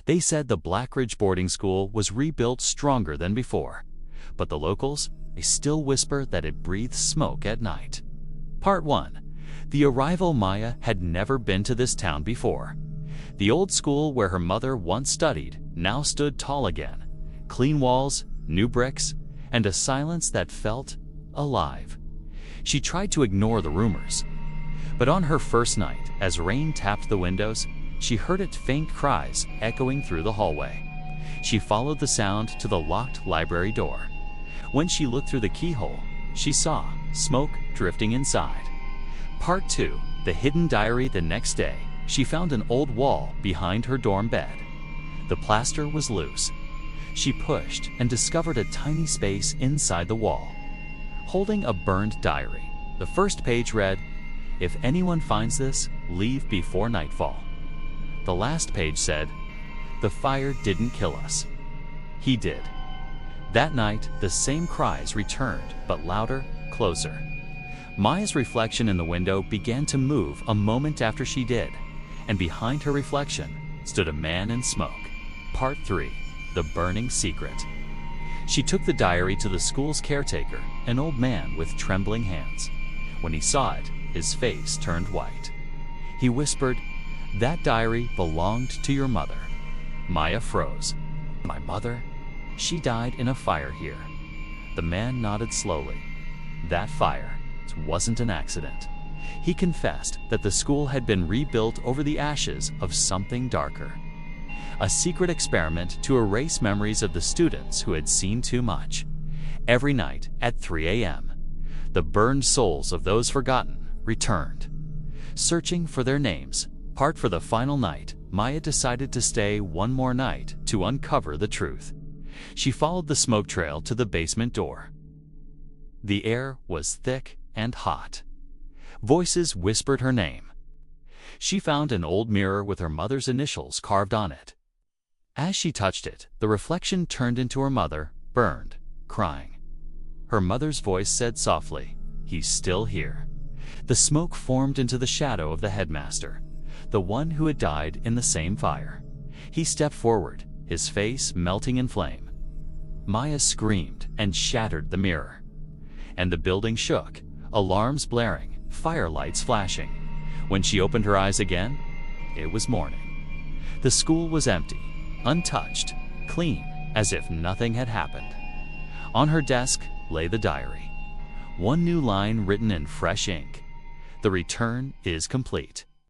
They said the Blackridge Boarding School was rebuilt stronger than before, but the locals, they still whisper that it breathes smoke at night. Part 1. The arrival. Maya had never been to this town before. The old school where her mother once studied now stood tall again. Clean walls, new bricks, and a silence that felt alive. She tried to ignore the rumors, but on her first night, as rain tapped the windows, she heard its faint cries echoing through the hallway. She followed the sound to the locked library door. When she looked through the keyhole, she saw smoke drifting inside. Part 2. The hidden diary. The next day, she found an old wall behind her dorm bed. The plaster was loose. She pushed and discovered a tiny space inside the wall, holding a burned diary. The first page read, "If anyone finds this, leave before nightfall." The last page said, "The fire didn't kill us. He did." That night, the same cries returned, but louder, closer. Maya's reflection in the window began to move a moment after she did, and behind her reflection stood a man in smoke. Part 3. The burning secret. She took the diary to the school's caretaker, an old man with trembling hands. When he saw it, his face turned white. He whispered, "That diary belonged to your mother." Maya froze. "My mother? She died in a fire here." The man nodded slowly. That fire wasn't an accident. He confessed that the school had been rebuilt over the ashes of something darker. A secret experiment to erase memories of the students who had seen too much. Every night at 3 a.m., the burned souls of those forgotten returned, searching for their names. For the final night, Maya decided to stay one more night to uncover the truth. She followed the smoke trail to the basement door. The air was thick and hot. Voices whispered her name. She found an old mirror with her mother's initials carved on it. As she touched it, the reflection turned into her mother, burned, crying. Her mother's voice said softly, "He's still here." The smoke formed into the shadow of the headmaster, the one who had died in the same fire. He stepped forward, his face melting in flame. Maya screamed and shattered the mirror, and the building shook, alarms blaring, firelights flashing. When she opened her eyes again, it was morning. The school was empty, untouched, clean, as if nothing had happened. On her desk lay the diary. One new line written in fresh ink. "The return is complete."